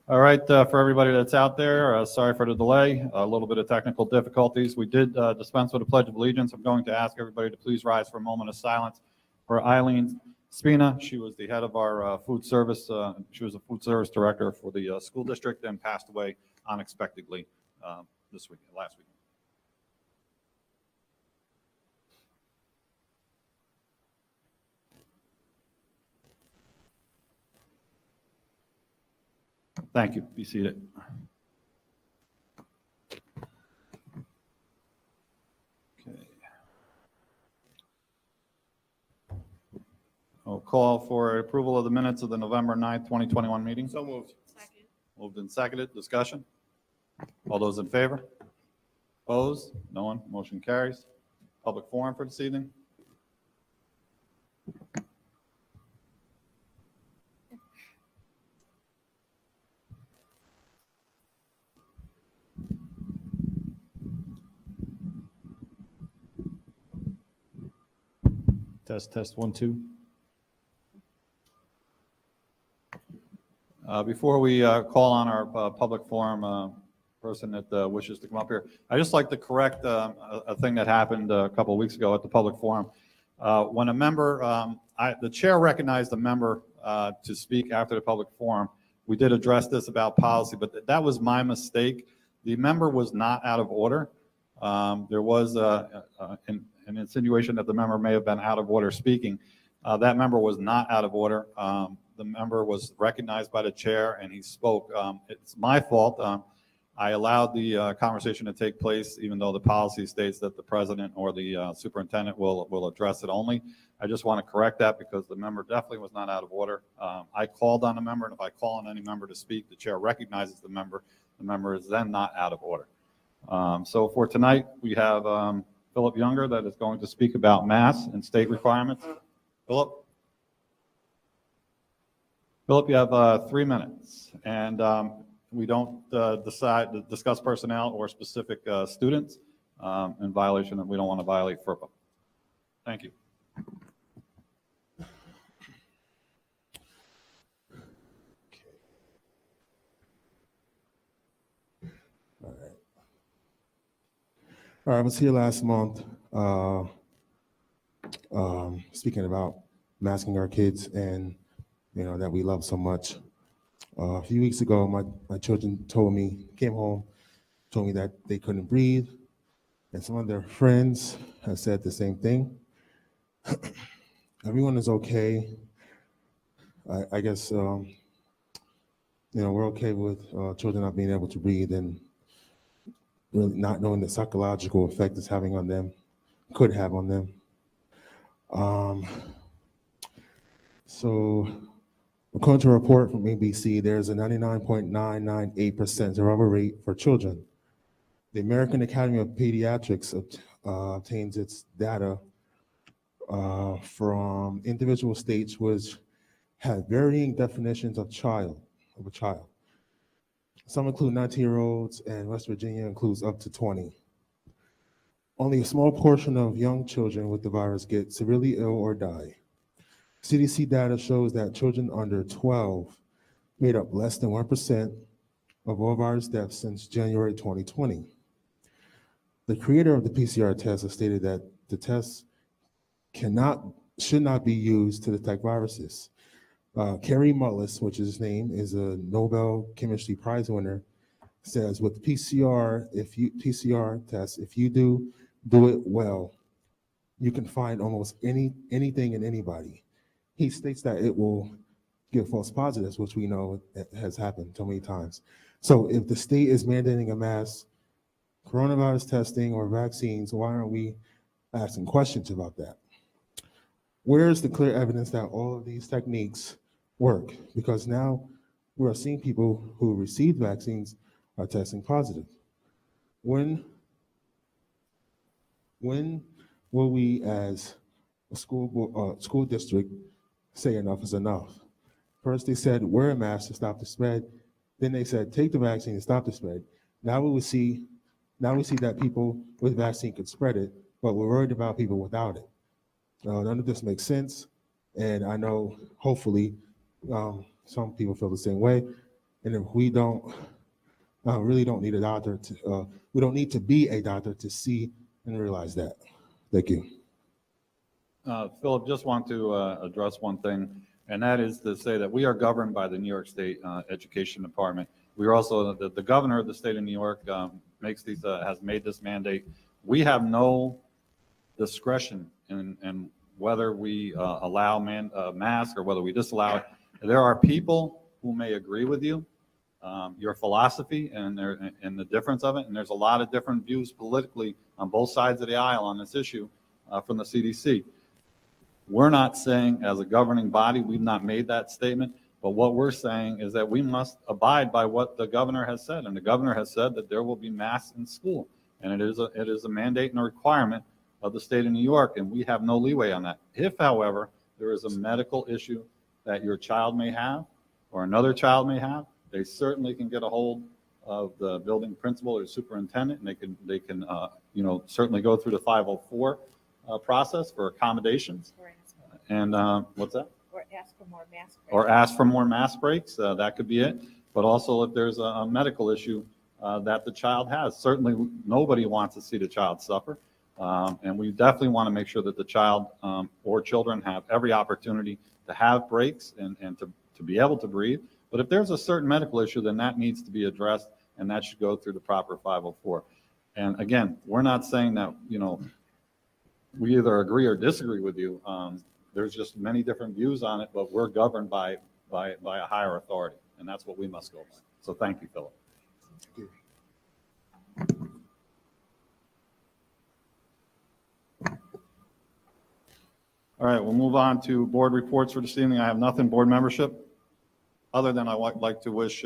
All right, for everybody that's out there, sorry for the delay, a little bit of technical difficulties. We did dispense with the Pledge of Allegiance. I'm going to ask everybody to please rise for a moment of silence for Eileen Spina. She was the head of our food service. She was a food service director for the school district and passed away unexpectedly last week. Thank you. Be seated. Okay. I'll call for approval of the minutes of the November 9th, 2021 meeting. So moved. Second. Moved and seconded. Discussion? All those in favor? Opposed? No one. Motion carries. Public forum for this evening. Test 1 2. Before we call on our public forum person that wishes to come up here, I'd just like to correct a thing that happened a couple of weeks ago at the public forum. When a member, the chair recognized a member to speak after the public forum. We did address this about policy, but that was my mistake. The member was not out of order. There was an insinuation that the member may have been out of order speaking. That member was not out of order. The member was recognized by the chair and he spoke. It's my fault. I allowed the conversation to take place even though the policy states that the president or the superintendent will address it only. I just want to correct that because the member definitely was not out of order. I called on the member, and if I call on any member to speak, the chair recognizes the member is then not out of order. So for tonight, we have Philip Younger that is going to speak about mass and state requirements. Philip, you have 3 minutes, and we don't discuss personnel or specific students in violation, and we don't want to violate FERPA. Thank you. All right, I was here last month speaking about masking our kids and, that we love so much. A few weeks ago, my children came home, told me that they couldn't breathe, and some of their friends have said the same thing. Everyone is okay. I guess, we're okay with children not being able to breathe and really not knowing the psychological effect it's having on them, could have on them. So according to a report from ABC, there's a 99.998% survival rate for children. The American Academy of Pediatrics obtains its data from individual states which have varying definitions of a child. Some include 19-year-olds, and West Virginia includes up to 20. Only a small portion of young children with the virus get severely ill or die. CDC data shows that children under 12 made up less than 1% of all virus deaths since January 2020. The creator of the PCR test has stated that the test should not be used to detect viruses. Kerry Mullis, which is his name, is a Nobel Chemistry Prize winner, says with PCR test, if you do it well, you can find almost anything in anybody. He states that it will give false positives, which we know has happened so many times. So if the state is mandating a mass coronavirus testing or vaccines, why aren't we asking questions about that? Where's the clear evidence that all of these techniques work? Because now we're seeing people who received vaccines are testing positive. When will we as a school district say enough is enough? First they said wear a mask to stop the spread. Then they said take the vaccine to stop the spread. Now we see that people with vaccine could spread it, but we're worried about people without it. None of this makes sense, and I know hopefully some people feel the same way. And if we really don't need a doctor we don't need to be a doctor to see and realize that. Thank you. Philip, just want to address one thing, and that is to say that we are governed by the New York State Education Department. We are also, the governor of the state of New York has made this mandate. We have no discretion in whether we allow masks or whether we disallow it. There are people who may agree with you, your philosophy and the difference of it, and there's a lot of different views politically on both sides of the aisle on this issue from the CDC. We're not saying, as a governing body, we've not made that statement, but what we're saying is that we must abide by what the governor has said, and the governor has said that there will be masks in school, and it is a mandate and a requirement of the state of New York, and we have no leeway on that. If, however, there is a medical issue that your child may have or another child may have, they certainly can get a hold of the building principal or superintendent, and they can certainly go through the 504 process for accommodations. And what's that? Or ask for more mask breaks. Or ask for more mask breaks. That could be it. But also, if there's a medical issue that the child has, certainly nobody wants to see the child suffer. And we definitely want to make sure that the child or children have every opportunity to have breaks and to be able to breathe. But if there's a certain medical issue, then that needs to be addressed, and that should go through the proper 504. And again, we're not saying that, we either agree or disagree with you. There's just many different views on it, but we're governed by a higher authority, and that's what we must go by. So thank you, Philip. All right, we'll move on to board reports for this evening. I have nothing board membership, other than I would like to wish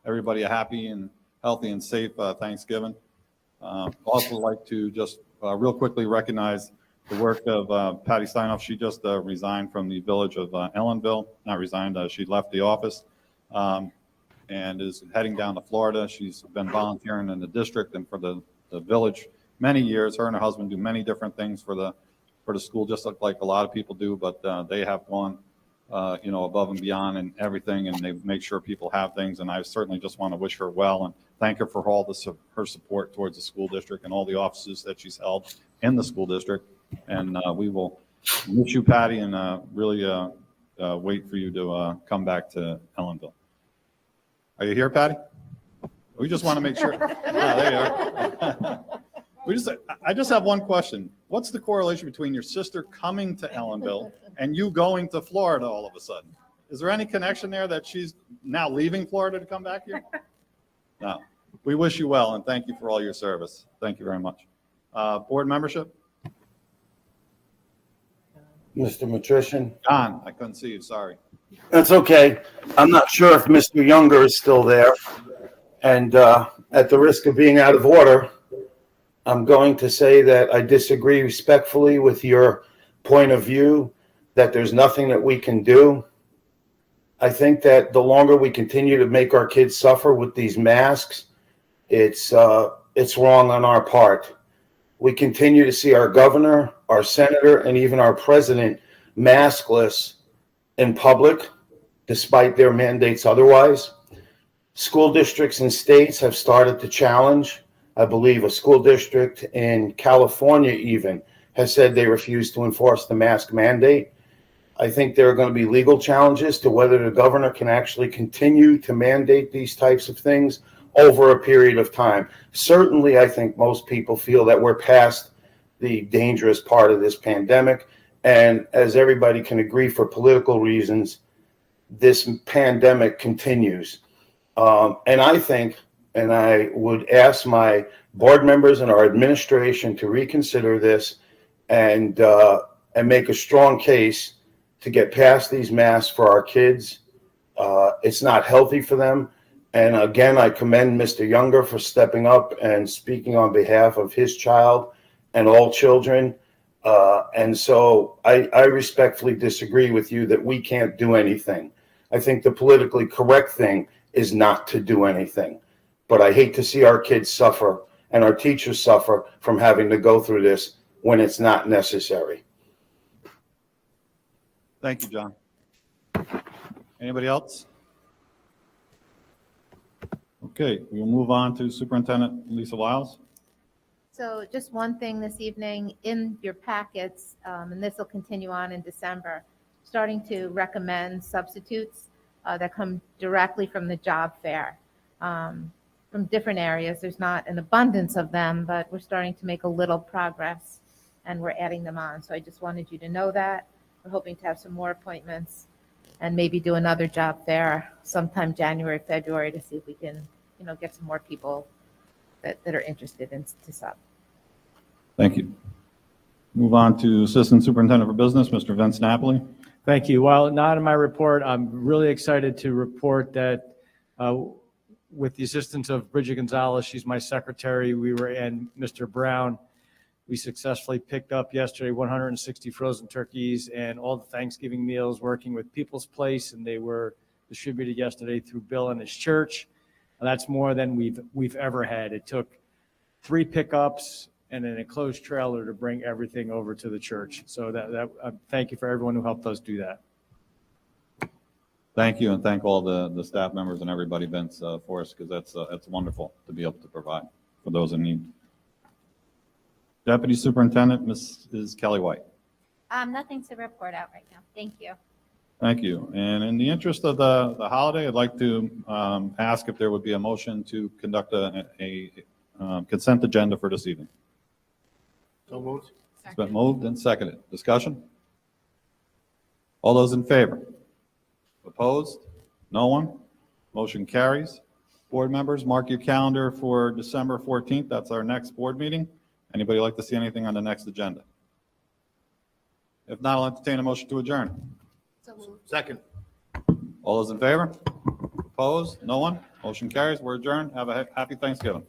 everybody a happy and healthy and safe Thanksgiving. Also like to just real quickly recognize the work of Patty Steinoff. She just resigned from the village of Ellenville. Not resigned, she left the office and is heading down to Florida. She's been volunteering in the district and for the village many years. Her and her husband do many different things for the school, just like a lot of people do, but they have gone above and beyond and everything, and they make sure people have things. And I certainly just want to wish her well and thank her for all her support towards the school district and all the offices that she's held in the school district. And we will miss you, Patty, and really wait for you to come back to Ellenville. Are you here, Patty? We just want to make sure. There you are. I just have one question. What's the correlation between your sister coming to Ellenville and you going to Florida all of a sudden? Is there any connection there that she's now leaving Florida to come back here? No. We wish you well, and thank you for all your service. Thank you very much. Board membership? Mr. Matrician? John, I couldn't see you, sorry. That's okay. I'm not sure if Mr. Younger is still there. And at the risk of being out of order, I'm going to say that I disagree respectfully with your point of view that there's nothing that we can do. I think that the longer we continue to make our kids suffer with these masks, it's wrong on our part. We continue to see our governor, our senator, and even our president maskless in public, despite their mandates otherwise. School districts and states have started to challenge. I believe a school district in California even has said they refuse to enforce the mask mandate. I think there are going to be legal challenges to whether the governor can actually continue to mandate these types of things over a period of time. Certainly, I think most people feel that we're past the dangerous part of this pandemic. And as everybody can agree, for political reasons, this pandemic continues. And I think, and I would ask my board members and our administration to reconsider this and make a strong case to get past these masks for our kids. It's not healthy for them. And again, I commend Mr. Younger for stepping up and speaking on behalf of his child and all children. And so I respectfully disagree with you that we can't do anything. I think the politically correct thing is not to do anything. But I hate to see our kids suffer and our teachers suffer from having to go through this when it's not necessary. Thank you, John. Anybody else? Okay, we'll move on to Superintendent Lisa Lyles. So just one thing this evening in your packets, and this will continue on in December, starting to recommend substitutes that come directly from the job fair from different areas. There's not an abundance of them, but we're starting to make a little progress and we're adding them on. So I just wanted you to know that. We're hoping to have some more appointments and maybe do another job fair sometime January, February to see if we can, get some more people that are interested in to sub. Thank you. Move on to Assistant Superintendent for Business, Mr. Vince Napoli. Thank you. While not in my report, I'm really excited to report that with the assistance of Bridget Gonzalez, she's my secretary, and Mr. Brown, we successfully picked up yesterday 160 frozen turkeys and all the Thanksgiving meals working with People's Place, and they were distributed yesterday through Bill and his church. And that's more than we've ever had. It took 3 pickups and an enclosed trailer to bring everything over to the church. So thank you for everyone who helped us do that. Thank you, and thank all the staff members and everybody, Vince, for us, because that's wonderful to be able to provide for those in need. Deputy Superintendent, Mrs. Kelly White. Nothing to report out right now. Thank you. Thank you. And in the interest of the holiday, I'd like to ask if there would be a motion to conduct a consent agenda for this evening. So moved. It's been moved and seconded. Discussion? All those in favor? Opposed? No one? Motion carries. Board members, mark your calendar for December 14th. That's our next board meeting. Anybody like to see anything on the next agenda? If not, I'll entertain a motion to adjourn. Second. All those in favor? Opposed? No one? Motion carries. We're adjourned. Have a happy Thanksgiving.